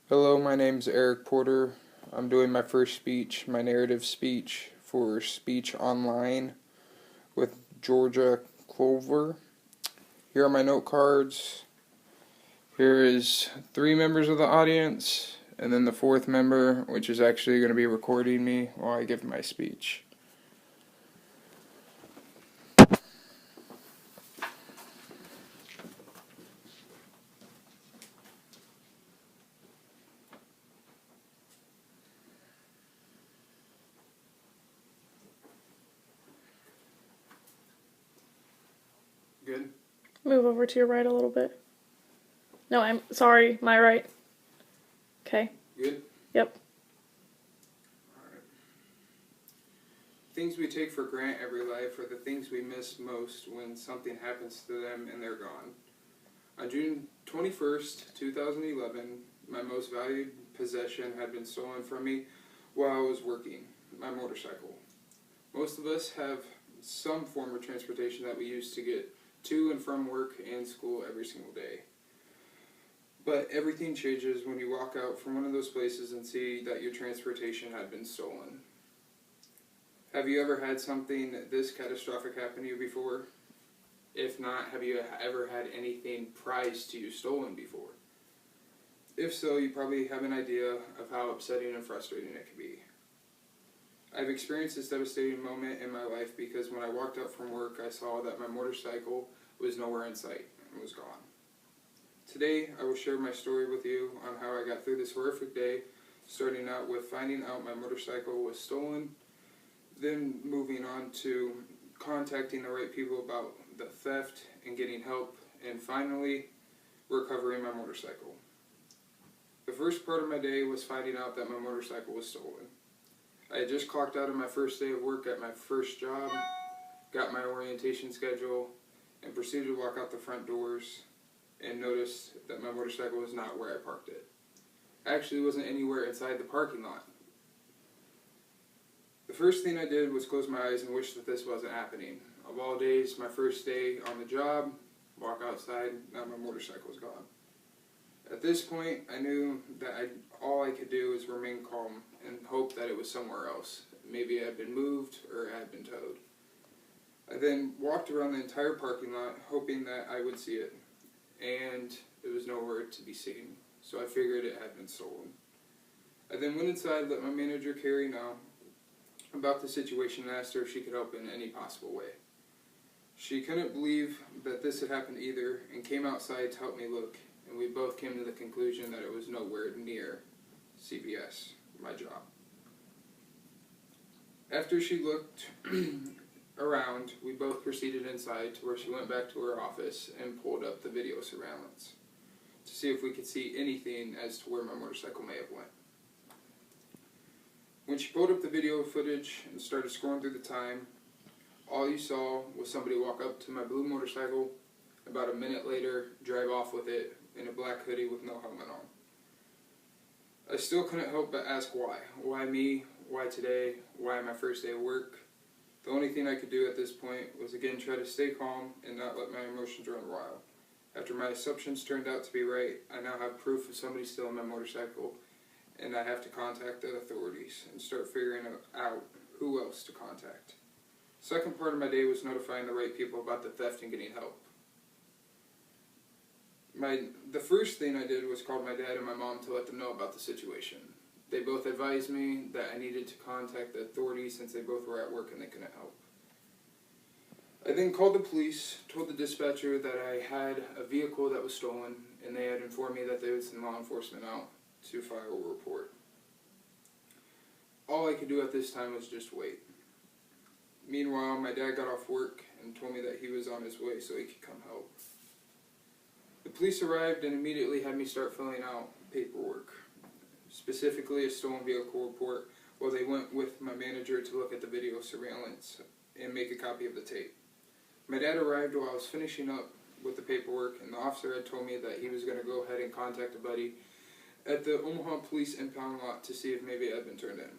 Hello, my name's Eric Porter. I'm doing my first speech, my narrative speech for Speech Online with Georgia Culliver. Here are my note cards. Here is 3 members of the audience, and then the 4th member, which is actually going to be recording me while I give my speech. Good? Move over to your right a little bit. No, I'm sorry, my right. Okay. Good? Yep. Alright. Things we take for granted every life are the things we miss most when something happens to them and they're gone. On June 21st, 2011, my most valued possession had been stolen from me while I was working, my motorcycle. Most of us have some form of transportation that we use to get to and from work and school every single day. But everything changes when you walk out from one of those places and see that your transportation had been stolen. Have you ever had something this catastrophic happen to you before? If not, have you ever had anything prized to you stolen before? If so, you probably have an idea of how upsetting and frustrating it can be. I've experienced this devastating moment in my life because when I walked out from work, I saw that my motorcycle was nowhere in sight and was gone. Today, I will share my story with you on how I got through this horrific day, starting out with finding out my motorcycle was stolen, then moving on to contacting the right people about the theft and getting help, and finally, recovering my motorcycle. The first part of my day was finding out that my motorcycle was stolen. I had just clocked out of my first day of work at my first job, got my orientation schedule, and proceeded to walk out the front doors and noticed that my motorcycle was not where I parked it. Actually, it wasn't anywhere inside the parking lot. The first thing I did was close my eyes and wish that this wasn't happening. Of all days, my first day on the job, walk outside, now my motorcycle was gone. At this point, I knew that all I could do was remain calm and hope that it was somewhere else. Maybe it had been moved or it had been towed. I then walked around the entire parking lot hoping that I would see it, and it was nowhere to be seen, so I figured it had been stolen. I then went inside and let my manager Carrie know about the situation and asked her if she could help in any possible way. She couldn't believe that this had happened either and came outside to help me look, and we both came to the conclusion that it was nowhere near CVS, my job. After she looked around, we both proceeded inside to where she went back to her office and pulled up the video surveillance to see if we could see anything as to where my motorcycle may have went. When she pulled up the video footage and started scrolling through the time, all you saw was somebody walk up to my blue motorcycle, about a minute later drive off with it in a black hoodie with no helmet on. I still couldn't help but ask why. Why me? Why today? Why my first day of work? The only thing I could do at this point was again try to stay calm and not let my emotions run wild. After my assumptions turned out to be right, I now have proof of somebody stealing my motorcycle, and I have to contact the authorities and start figuring out who else to contact. Second part of my day was notifying the right people about the theft and getting help. The first thing I did was call my dad and my mom to let them know about the situation. They both advised me that I needed to contact the authorities since they both were at work and they couldn't help. I then called the police, told the dispatcher that I had a vehicle that was stolen, and they had informed me that they would send law enforcement out to file a report. All I could do at this time was just wait. Meanwhile, my dad got off work and told me that he was on his way so he could come help. The police arrived and immediately had me start filling out paperwork, specifically a stolen vehicle report, while they went with my manager to look at the video surveillance and make a copy of the tape. My dad arrived while I was finishing up with the paperwork, and the officer had told me that he was going to go ahead and contact a buddy at the Omaha Police impound lot to see if maybe it had been turned in.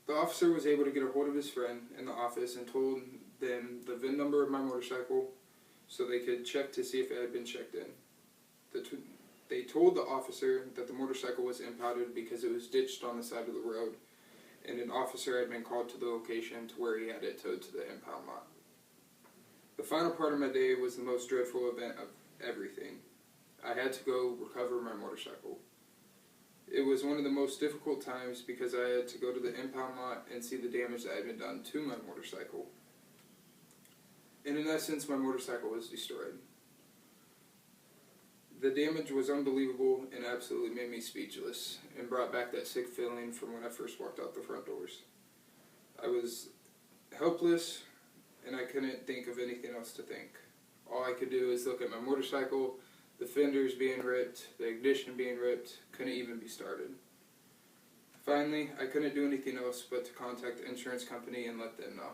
The officer was able to get a hold of his friend in the office and told them the VIN number of my motorcycle so they could check to see if it had been checked in. They told the officer that the motorcycle was impounded because it was ditched on the side of the road, and an officer had been called to the location to where he had it towed to the impound lot. The final part of my day was the most dreadful event of everything. I had to go recover my motorcycle. It was one of the most difficult times because I had to go to the impound lot and see the damage that had been done to my motorcycle. And in essence, my motorcycle was destroyed. The damage was unbelievable and absolutely made me speechless and brought back that sick feeling from when I first walked out the front doors. I was helpless and I couldn't think of anything else to think. All I could do is look at my motorcycle, the fenders being ripped, the ignition being ripped, couldn't even be started. Finally, I couldn't do anything else but to contact the insurance company and let them know.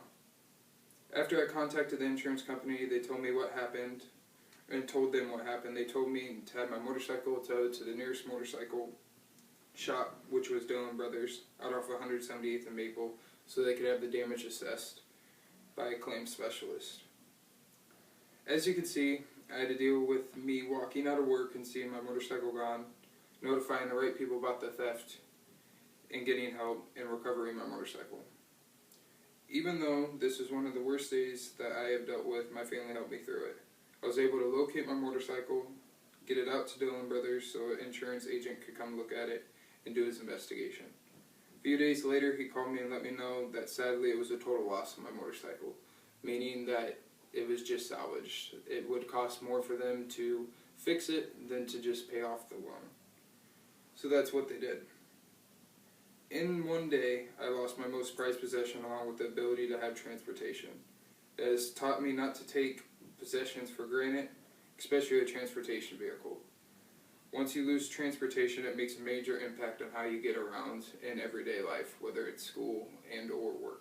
After I contacted the insurance company, they told me what happened and told them what happened. They told me to have my motorcycle towed to the nearest motorcycle shop, which was Dillon Brothers, out off 178th and Maple, so they could have the damage assessed by a claims specialist. As you can see, I had to deal with me walking out of work and seeing my motorcycle gone, notifying the right people about the theft, and getting help in recovering my motorcycle. Even though this was one of the worst days that I have dealt with, my family helped me through it. I was able to locate my motorcycle, get it out to Dillon Brothers so an insurance agent could come look at it and do his investigation. A few days later, he called me and let me know that sadly it was a total loss of my motorcycle, meaning that it was just salvaged. It would cost more for them to fix it than to just pay off the loan. So that's what they did. In one day, I lost my most prized possession along with the ability to have transportation. It has taught me not to take possessions for granted, especially a transportation vehicle. Once you lose transportation, it makes a major impact on how you get around in everyday life, whether it's school and or work.